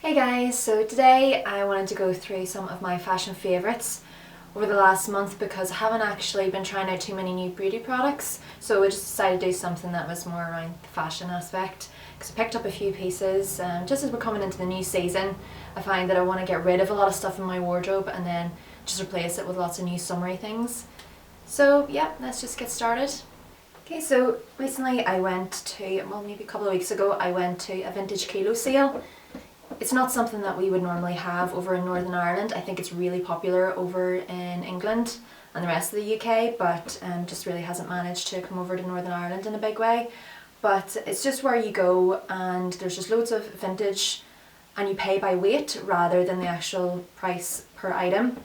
Hey guys, so today I wanted to go through some of my fashion favourites over the last month because I haven't actually been trying out too many new beauty products, so I just decided to do something that was more around the fashion aspect because I picked up a few pieces just as we're coming into the new season. I find that I want to get rid of a lot of stuff in my wardrobe and then just replace it with lots of new summery things. So yeah, let's just get started. Okay, so recently I went to, well maybe a couple of weeks ago, I went to a vintage kilo sale. It's not something that we would normally have over in Northern Ireland. I think it's really popular over in England and the rest of the UK, but just really hasn't managed to come over to Northern Ireland in a big way. But it's just where you go and there's just loads of vintage and you pay by weight rather than the actual price per item.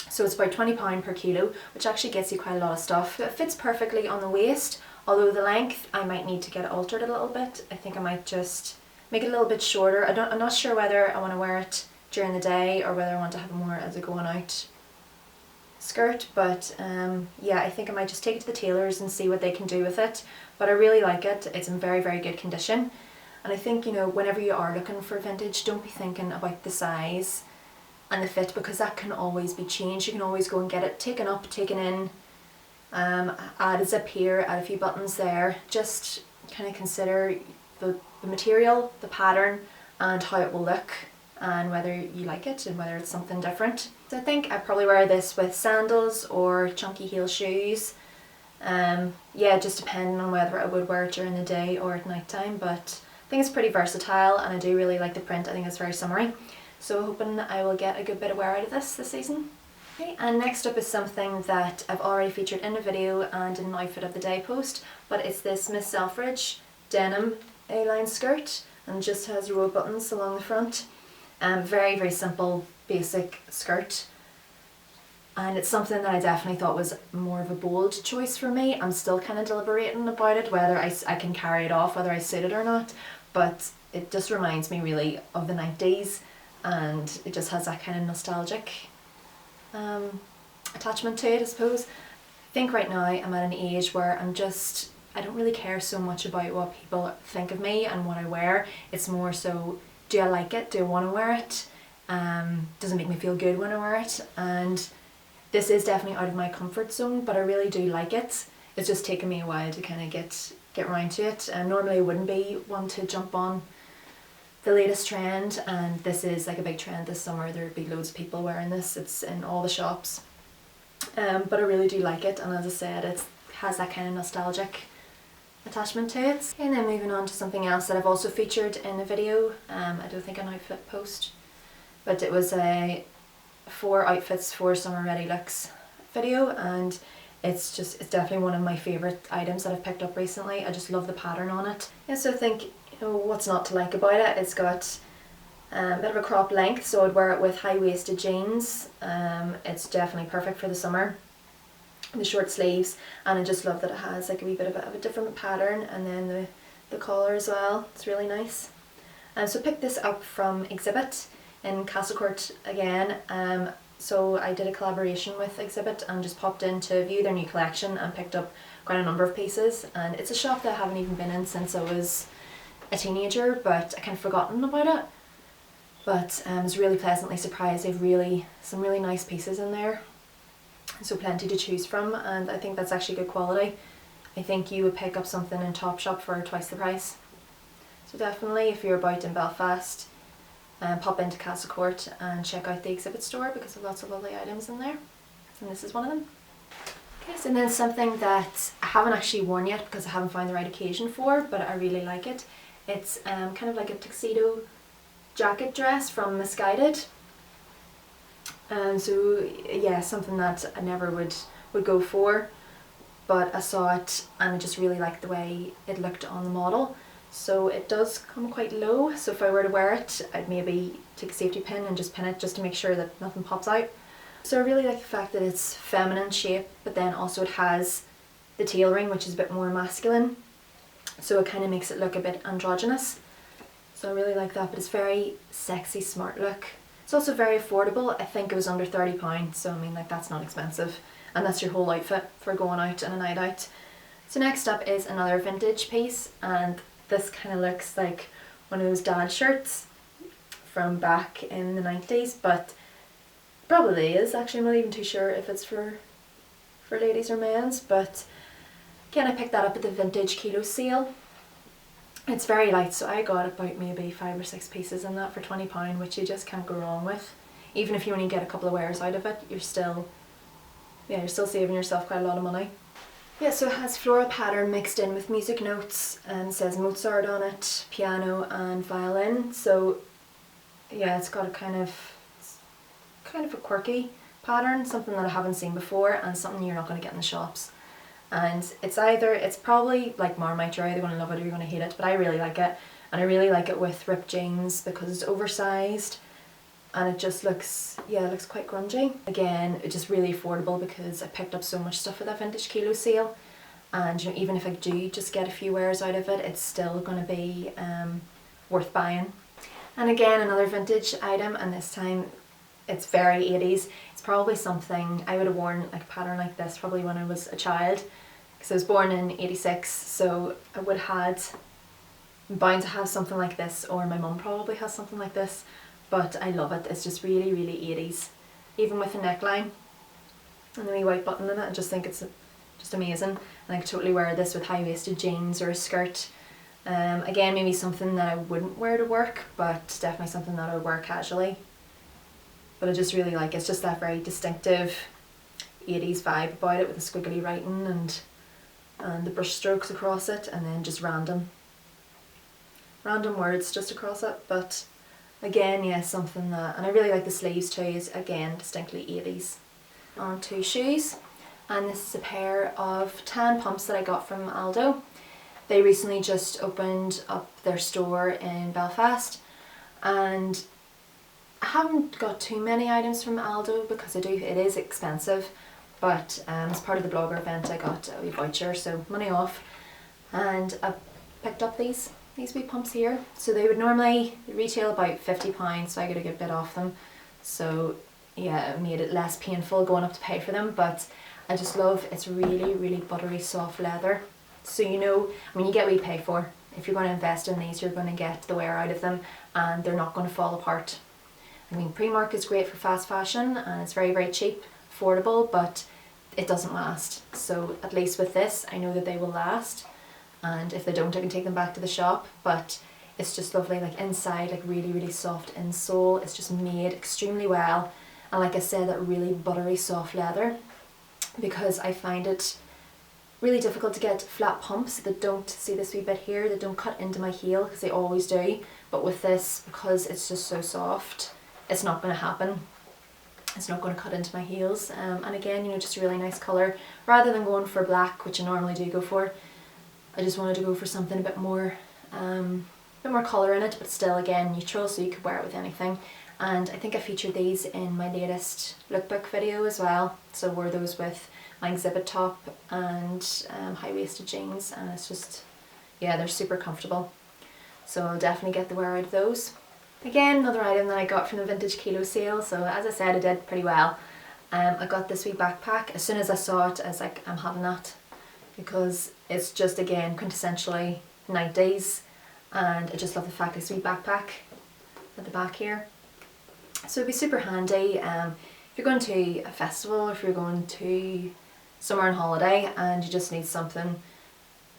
So it's about £20 per kilo, which actually gets you quite a lot of stuff. It fits perfectly on the waist, although the length I might need to get altered a little bit. I think I might just make it a little bit shorter. I'm not sure whether I want to wear it during the day or whether I want to have it more as a going out skirt, but yeah, I think I might just take it to the tailors and see what they can do with it. But I really like it. It's in very, very good condition. And I think, you know, whenever you are looking for vintage, don't be thinking about the size and the fit, because that can always be changed. You can always go and get it taken up, taken in, add a zip here, add a few buttons there. Just kind of consider the material, the pattern, and how it will look, and whether you like it and whether it's something different. So I think I'd probably wear this with sandals or chunky heel shoes. Yeah, just depending on whether I would wear it during the day or at night time, but I think it's pretty versatile and I do really like the print. I think it's very summery. So hoping I will get a good bit of wear out of this season. Okay, and next up is something that I've already featured in a video and in an outfit of the day post, but it's this Miss Selfridge denim A-line skirt and just has row buttons along the front. Very, very simple, basic skirt. And it's something that I definitely thought was more of a bold choice for me. I'm still kind of deliberating about it, whether I can carry it off, whether I suit it or not. But it just reminds me really of the 90s, and it just has that kind of nostalgic attachment to it, I suppose. I think right now I'm at an age where I don't really care so much about what people think of me and what I wear. It's more so, do I like it? Do I want to wear it? Does it make me feel good when I wear it? And this is definitely out of my comfort zone, but I really do like it. It's just taken me a while to kind of get around to it. And normally I wouldn't be one to jump on the latest trend, and this is like a big trend this summer. There'd be loads of people wearing this. It's in all the shops. But I really do like it, and as I said, it has that kind of nostalgic attachment to it. And then moving on to something else that I've also featured in a video, I don't think an outfit post, but it was a 4 outfits for summer ready looks video, and it's definitely one of my favourite items that I've picked up recently. I just love the pattern on it. Yeah, so I think, you know, what's not to like about it? It's got a bit of a crop length, so I'd wear it with high-waisted jeans. It's definitely perfect for the summer. The short sleeves, and I just love that it has like a wee bit of a different pattern, and then the collar as well. It's really nice. So I picked this up from Exhibit in Castlecourt again. So I did a collaboration with Exhibit and just popped in to view their new collection and picked up quite a number of pieces, and it's a shop that I haven't even been in since I was a teenager, but I kind of forgotten about it. But I was really pleasantly surprised. They've some really nice pieces in there. So plenty to choose from, and I think that's actually good quality. I think you would pick up something in Topshop for twice the price. So definitely, if you're about in Belfast, pop into Castlecourt and check out the Exhibit store because there's lots of lovely items in there, and this is one of them. Okay, so then something that I haven't actually worn yet because I haven't found the right occasion for, but I really like it. It's kind of like a tuxedo jacket dress from Missguided. So yeah, something that I never would go for, but I saw it and I just really liked the way it looked on the model. So it does come quite low, so if I were to wear it, I'd maybe take a safety pin and just pin it just to make sure that nothing pops out. So I really like the fact that it's feminine shape, but then also it has the tailoring, which is a bit more masculine, so it kind of makes it look a bit androgynous. So I really like that, but it's very sexy, smart look. It's also very affordable. I think it was under £30, so I mean, like, that's not expensive, and that's your whole outfit for going out on a night out. So next up is another vintage piece, and this kind of looks like one of those dad shirts from back in the 90s, but probably is. Actually, I'm not even too sure if it's for ladies or men's, but again, I picked that up at the vintage kilo sale. It's very light, so I got about maybe 5 or 6 pieces in that for £20, which you just can't go wrong with. Even if you only get a couple of wears out of it, you're still saving yourself quite a lot of money. Yeah, so it has floral pattern mixed in with music notes, and it says Mozart on it, piano and violin. So yeah, it's got a kind of a quirky pattern, something that I haven't seen before and something you're not going to get in the shops. And it's probably like Marmite, you're either going to love it or you're going to hate it, but I really like it. And I really like it with ripped jeans because it's oversized and it just looks, yeah, it looks quite grungy. Again, it's just really affordable because I picked up so much stuff at that vintage kilo sale, and you know, even if I do just get a few wears out of it, it's still going to be worth buying. And again, another vintage item, and this time it's very 80s. It's probably something I would have worn, like a pattern like this, probably when I was a child, because I was born in 86, so I would have I'm bound to have something like this, or my mum probably has something like this. But I love it. It's just really, really 80s. Even with the neckline and the wee white button in it, I just think it's just amazing. And I could totally wear this with high-waisted jeans or a skirt. Again, maybe something that I wouldn't wear to work, but definitely something that I would wear casually. But I just really like it. It's just that very distinctive 80s vibe about it, with the squiggly writing and the brush strokes across it, and then just random words just across it. But again, yeah, something that, and I really like the sleeves too, is again distinctly 80s. On to shoes, and this is a pair of tan pumps that I got from Aldo. They recently just opened up their store in Belfast, and I haven't got too many items from Aldo because it is expensive, but as part of the blogger event I got a wee voucher, so money off, and I picked up these wee pumps here. So they would normally retail about £50, so I got a good bit off them. So yeah, it made it less painful going up to pay for them, but I just love, it's really, really buttery soft leather. So you know, I mean, you get what you pay for. If you're going to invest in these, you're going to get the wear out of them, and they're not going to fall apart. I mean, Primark is great for fast fashion, and it's very, very cheap, affordable, but it doesn't last. So at least with this, I know that they will last. And if they don't, I can take them back to the shop. But it's just lovely, like inside, like really, really soft insole. It's just made extremely well. And like I said, that really buttery soft leather, because I find it really difficult to get flat pumps that don't, see this wee bit here, that don't cut into my heel, because they always do. But with this, because it's just so soft, it's not going to happen. It's not going to cut into my heels. And again, you know, just a really nice colour. Rather than going for black, which I normally do go for, I just wanted to go for something a bit more colour in it, but still again neutral, so you could wear it with anything. And I think I featured these in my latest lookbook video as well. So I wore those with my exhibit top and high-waisted jeans, and it's just, yeah, they're super comfortable. So I'll definitely get the wear out of those. Again, another item that I got from the vintage kilo sale. So as I said, I did pretty well. I got this wee backpack. As soon as I saw it, I was like, I'm having that, because it's just, again, quintessentially 90s, and I just love the fact it's a wee backpack at the back here. So it'd be super handy if you're going to a festival, or if you're going to somewhere on holiday and you just need something,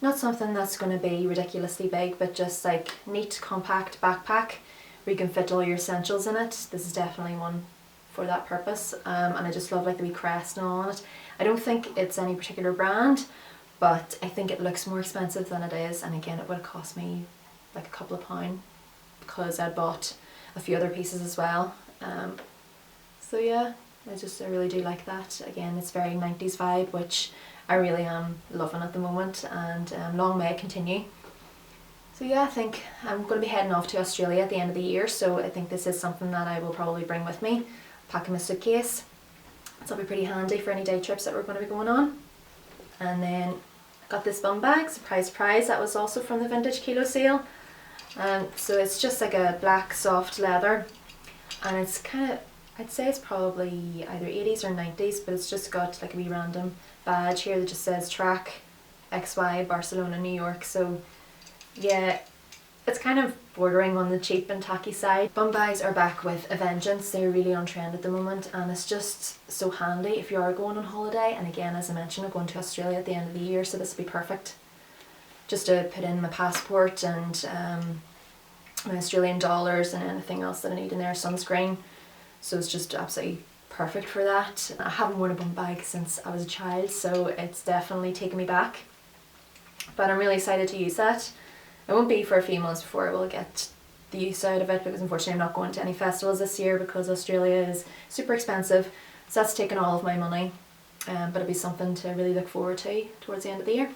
not something that's going to be ridiculously big, but just like neat, compact backpack where you can fit all your essentials in it. This is definitely one for that purpose. And I just love like the wee crest and all on it. I don't think it's any particular brand, but I think it looks more expensive than it is, and again, it would have cost me like a couple of £, because I bought a few other pieces as well. So yeah, I really do like that. Again, it's very 90s vibe, which I really am loving at the moment, and long may it continue. So yeah, I think I'm going to be heading off to Australia at the end of the year, so I think this is something that I will probably bring with me, pack in my suitcase. So it'll be pretty handy for any day trips that we're going to be going on. And then got this bum bag, surprise surprise, that was also from the vintage kilo sale. So it's just like a black soft leather, and it's kind of, I'd say it's probably either 80s or 90s, but it's just got like a wee random badge here that just says track XY Barcelona New York. So yeah, It's kind of bordering on the cheap and tacky side. Bum bags are back with a vengeance. They're really on trend at the moment, and it's just so handy if you are going on holiday. And again, as I mentioned, I'm going to Australia at the end of the year, so this will be perfect. Just to put in my passport and my Australian dollars and anything else that I need in there, sunscreen. So it's just absolutely perfect for that. I haven't worn a bum bag since I was a child, so it's definitely taken me back. But I'm really excited to use that. It won't be for a few months before I will get the use out of it, because unfortunately I'm not going to any festivals this year because Australia is super expensive. So that's taken all of my money. But it'll be something to really look forward to towards the end of the year.